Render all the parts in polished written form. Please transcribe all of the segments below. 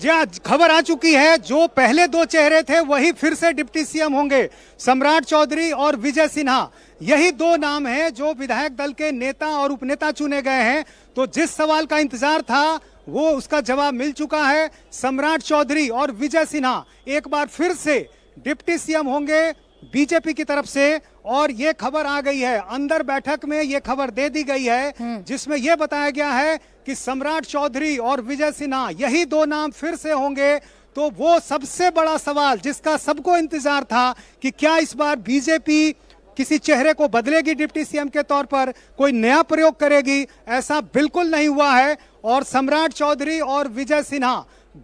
जी हाँ, खबर आ चुकी है। जो पहले दो चेहरे थे वही फिर से डिप्टी सीएम होंगे, सम्राट चौधरी और विजय सिन्हा। यही दो नाम हैं जो विधायक दल के नेता और उपनेता चुने गए हैं। तो जिस सवाल का इंतजार था वो उसका जवाब मिल चुका है। सम्राट चौधरी और विजय सिन्हा एक बार फिर से डिप्टी सीएम होंगे बीजेपी की तरफ से। और ये खबर आ गई है, अंदर बैठक में ये खबर दे दी गई है जिसमें यह बताया गया है कि सम्राट चौधरी और विजय सिन्हा यही दो नाम फिर से होंगे। तो वो सबसे बड़ा सवाल जिसका सबको इंतजार था कि क्या इस बार बीजेपी किसी चेहरे को बदलेगी डिप्टी सीएम के तौर पर, कोई नया प्रयोग करेगी, ऐसा बिल्कुल नहीं हुआ है। और सम्राट चौधरी और विजय सिन्हा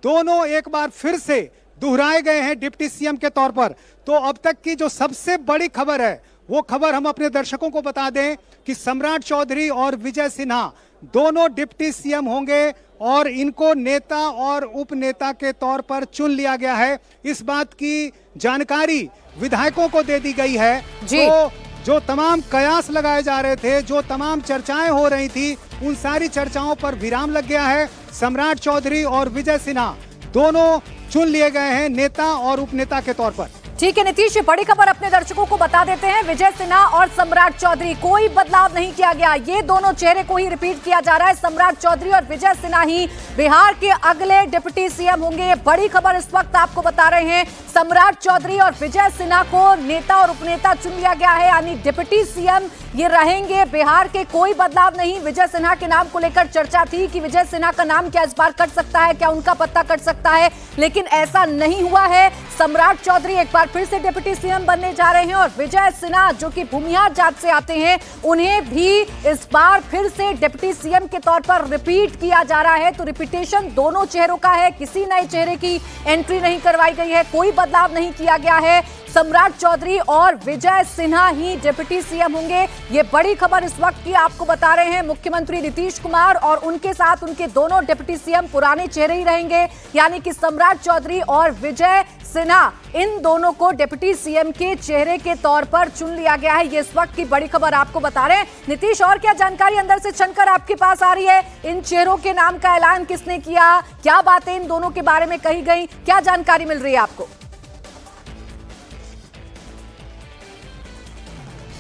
दोनों एक बार फिर से दोहराए गए हैं डिप्टी सीएम के तौर पर। तो अब तक की जो सबसे बड़ी खबर है वो खबर हम अपने दर्शकों को बता दें कि सम्राट चौधरी और विजय सिन्हा दोनों डिप्टी सीएम होंगे और इनको नेता और उपनेता के तौर पर चुन लिया गया है। इस बात की जानकारी विधायकों को दे दी गई है। तो जो तमाम कयास लगाए जा रहे थे, जो तमाम चर्चाएं हो रही थी, उन सारी चर्चाओं पर विराम लग गया है। सम्राट चौधरी और विजय सिन्हा दोनों चुन लिए गए हैं नेता और उपनेता के तौर पर। ठीक है नीतीश, बड़ी खबर अपने दर्शकों को बता देते हैं। विजय सिन्हा और सम्राट चौधरी, कोई बदलाव नहीं किया गया। ये दोनों चेहरे को ही रिपीट किया जा रहा है। सम्राट चौधरी और विजय सिन्हा ही बिहार के अगले डिप्टी सीएम होंगे। बड़ी खबर इस वक्त आपको बता रहे हैं, सम्राट चौधरी और विजय सिन्हा को नेता और उपनेता चुन लिया गया है, यानी डिप्टी सीएम ये रहेंगे बिहार के। कोई बदलाव नहीं। विजय सिन्हा के नाम को लेकर चर्चा थी कि विजय सिन्हा का नाम क्या इस बार कट सकता है, क्या उनका पत्ता कट सकता है, लेकिन ऐसा नहीं हुआ है। सम्राट चौधरी एक बार फिर से डिप्टी सीएम बनने जा रहे हैं और विजय सिन्हा जो कि भूमिहार जात से आते हैं, उन्हें भी इस बार फिर से डिप्टी सीएम के तौर पर रिपीट किया जा रहा है। तो रिपीटेशन दोनों चेहरों का है, किसी नए चेहरे की एंट्री नहीं करवाई गई है, कोई बदलाव नहीं किया गया है। सम्राट चौधरी और विजय सिन्हा ही डिप्टी सीएम होंगे। ये बड़ी खबर इस वक्त की आपको बता रहे हैं मुख्यमंत्री नीतीश कुमार, और उनके साथ उनके दोनों डिप्टी सीएम पुराने चेहरे ही रहेंगे, यानी कि सम्राट चौधरी और विजय सिन्हा, इन दोनों को डिप्टी सीएम के चेहरे के तौर पर चुन लिया गया है। ये इस वक्त की बड़ी खबर आपको बता रहे हैं। नीतीश, और क्या जानकारी अंदर से छनकर आपके पास आ रही है? इन चेहरों के नाम का ऐलान किसने किया, क्या बातें इन दोनों के बारे में कही गई, क्या जानकारी मिल रही है आपको?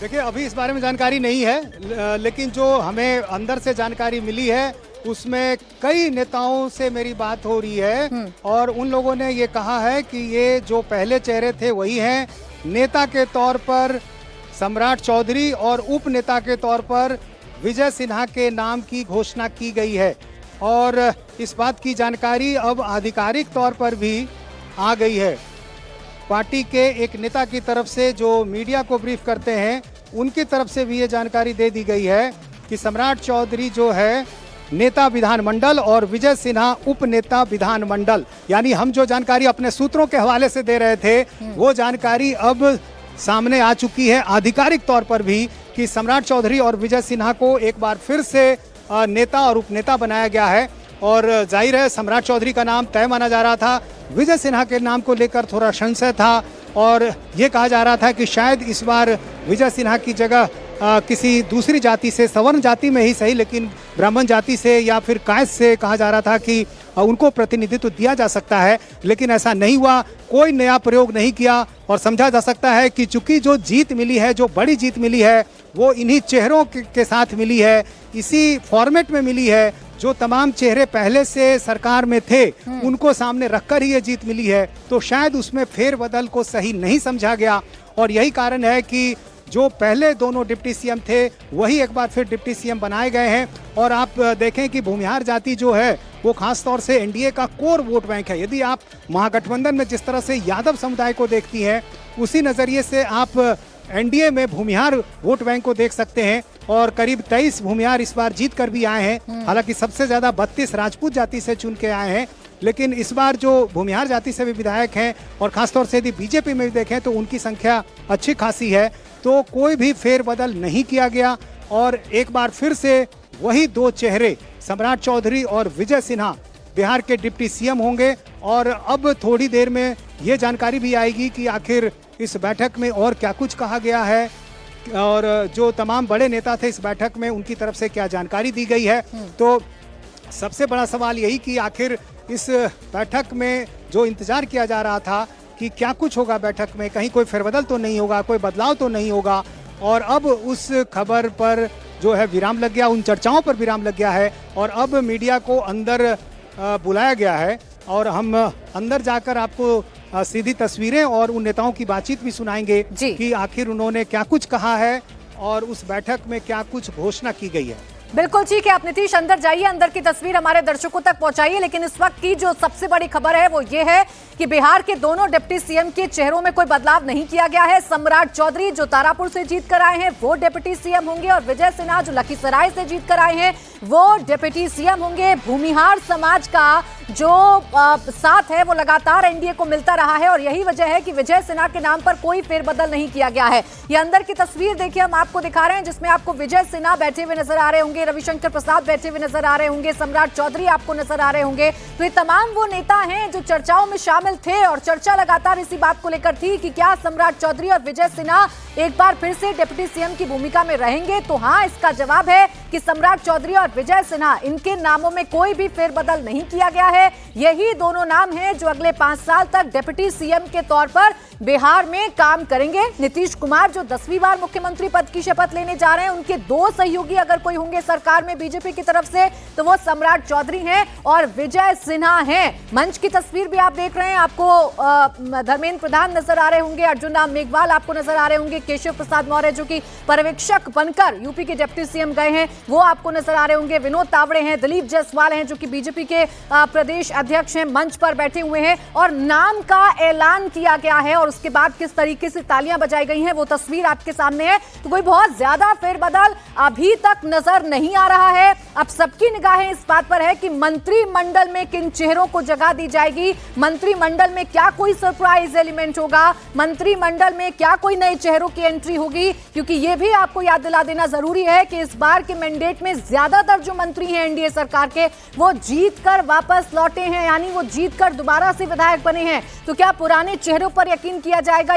देखिए, अभी इस बारे में जानकारी नहीं है, लेकिन जो हमें अंदर से जानकारी मिली है उसमें कई नेताओं से मेरी बात हो रही है और उन लोगों ने ये कहा है कि ये जो पहले चेहरे थे वही हैं। नेता के तौर पर सम्राट चौधरी और उपनेता के तौर पर विजय सिन्हा के नाम की घोषणा की गई है। और इस बात की जानकारी अब आधिकारिक तौर पर भी आ गई है। पार्टी के एक नेता की तरफ से जो मीडिया को ब्रीफ करते हैं, उनकी तरफ से भी ये जानकारी दे दी गई है कि सम्राट चौधरी जो है नेता विधानमंडल और विजय सिन्हा उपनेता विधानमंडल, यानी हम जो जानकारी अपने सूत्रों के हवाले से दे रहे थे वो जानकारी अब सामने आ चुकी है आधिकारिक तौर पर भी कि सम्राट चौधरी और विजय सिन्हा को एक बार फिर से नेता और उपनेता बनाया गया है। और जाहिर है सम्राट चौधरी का नाम तय माना जा रहा था, विजय सिन्हा के नाम को लेकर थोड़ा संशय था और ये कहा जा रहा था कि शायद इस बार विजय सिन्हा की जगह किसी दूसरी जाति से, सवर्ण जाति में ही सही लेकिन ब्राह्मण जाति से या फिर कायस्थ से कहा जा रहा था कि उनको प्रतिनिधित्व दिया जा सकता है, लेकिन ऐसा नहीं हुआ। कोई नया प्रयोग नहीं किया और समझा जा सकता है कि चूंकि जो जीत मिली है, जो बड़ी जीत मिली है, वो इन्हीं चेहरों के साथ मिली है, इसी फॉर्मेट में मिली है। जो तमाम चेहरे पहले से सरकार में थे उनको सामने रखकर ही ये जीत मिली है। तो शायद उसमें फेरबदल को सही नहीं समझा गया और यही कारण है कि जो पहले दोनों डिप्टी सीएम थे वही एक बार फिर डिप्टी सीएम बनाए गए हैं। और आप देखें कि भूमिहार जाति जो है वो खास तौर से एनडीए का कोर वोट बैंक है। यदि आप महागठबंधन में जिस तरह से यादव समुदाय को देखती हैं, उसी नज़रिए से आप एनडीए में भूमिहार वोट बैंक को देख सकते हैं। और करीब 23 भूमिहार इस बार जीत कर भी आए हैं। हालांकि सबसे ज़्यादा 32 राजपूत जाति से चुन के आए हैं, लेकिन इस बार जो भूमिहार जाति से भी विधायक हैं और खासतौर से यदि बीजेपी में भी देखें तो उनकी संख्या अच्छी खासी है। तो कोई भी फेरबदल नहीं किया गया और एक बार फिर से वही दो चेहरे सम्राट चौधरी और विजय सिन्हा बिहार के डिप्टी सीएम होंगे। और अब थोड़ी देर में ये जानकारी भी आएगी कि आखिर इस बैठक में और क्या कुछ कहा गया है और जो तमाम बड़े नेता थे इस बैठक में उनकी तरफ से क्या जानकारी दी गई है। तो सबसे बड़ा सवाल यही कि आखिर इस बैठक में जो इंतजार किया जा रहा था कि क्या कुछ होगा बैठक में, कहीं कोई फेरबदल तो नहीं होगा, कोई बदलाव तो नहीं होगा, और अब उस खबर पर जो है विराम लग गया, उन चर्चाओं पर विराम लग गया है और अब मीडिया को अंदर बुलाया गया है और हम अंदर जाकर आपको सीधी तस्वीरें और उन नेताओं की बातचीत भी सुनाएंगे कि आखिर उन्होंने क्या कुछ कहा है और उस बैठक में क्या कुछ घोषणा की गई है। बिल्कुल ठीक है, आप नीतीश अंदर जाइए, अंदर की तस्वीर हमारे दर्शकों तक पहुंचाइए। लेकिन इस वक्त की जो सबसे बड़ी खबर है वो ये है कि बिहार के दोनों डिप्टी सीएम के चेहरों में कोई बदलाव नहीं किया गया है। सम्राट चौधरी जो तारापुर से जीत कर आए हैं वो डिप्टी सीएम होंगे और विजय सिन्हा जो लखीसराय से जीत कर आए हैं वो डिप्टी सीएम होंगे। भूमिहार समाज का जो साथ है वो लगातार एनडीए को मिलता रहा है और यही वजह है कि विजय सिन्हा के नाम पर कोई फेरबदल नहीं किया गया है। ये अंदर की तस्वीर देखिए, हम आपको दिखा रहे हैं जिसमें आपको विजय सिन्हा बैठे हुए नजर आ रहे होंगे, रविशंकर प्रसाद बैठे हुए नजर आ रहे होंगे, सम्राट चौधरी आपको नजर आ रहे होंगे। तो ये तमाम वो नेता हैं जो चर्चाओं में शामिल थे और चर्चा लगातार इसी बात को लेकर थी कि क्या सम्राट चौधरी और विजय सिन्हा एक बार फिर से डिप्टी सीएम की भूमिका में रहेंगे। तो हाँ, इसका जवाब है कि सम्राट चौधरी और विजय सिन्हा, इनके नामों में कोई भी फेरबदल नहीं किया गया है। यही दोनों नाम हैं जो अगले 5 साल तक डिप्टी सीएम के तौर पर बिहार में काम करेंगे। नीतीश कुमार जो 10वीं बार मुख्यमंत्री पद की शपथ लेने जा रहे हैं, उनके 2 सहयोगी अगर कोई होंगे सरकार में बीजेपी की तरफ से तो वो सम्राट चौधरी हैं और विजय सिन्हा हैं। मंच की तस्वीर भी आप देख रहे हैं, आपको धर्मेंद्र प्रधान नजर आ रहे होंगे, अर्जुन राम मेघवाल आपको नजर आ रहे होंगे, केशव प्रसाद मौर्य जो कि पर्यवेक्षक बनकर यूपी के डिप्टी सीएम गए हैं वो आपको नजर आ रहे होंगे, विनोद तावड़े हैं, दिलीप जायसवाल हैं जो कि बीजेपी के प्रदेश अध्यक्ष हैं, मंच पर बैठे हुए हैं और नाम का ऐलान किया गया है और उसके बाद किस तरीके से तालियां बजाई गई हैं वो तस्वीर आपके सामने है। तो कोई बहुत ज्यादा फेरबदल अभी तक नजर नहीं आ रहा है। अब सबकी निगाहें इस बात पर है कि मंत्रिमंडल में किन चेहरों को जगह दी जाएगी, मंत्रिमंडल में क्या कोई सरप्राइज एलिमेंट होगा, मंत्रिमंडल में क्या कोई नए चेहरों की एंट्री होगी। क्योंकि यह भी आपको याद दिला देना जरूरी है कि इस बार के मैंडेट में ज्यादातर जो मंत्री हैं एनडीए सरकार के वो जीत कर वापस लौटे हैं, यानी वो जीत कर दोबारा से विधायक बने हैं। तो क्या पुराने चेहरों पर यकीन किया जाएगा?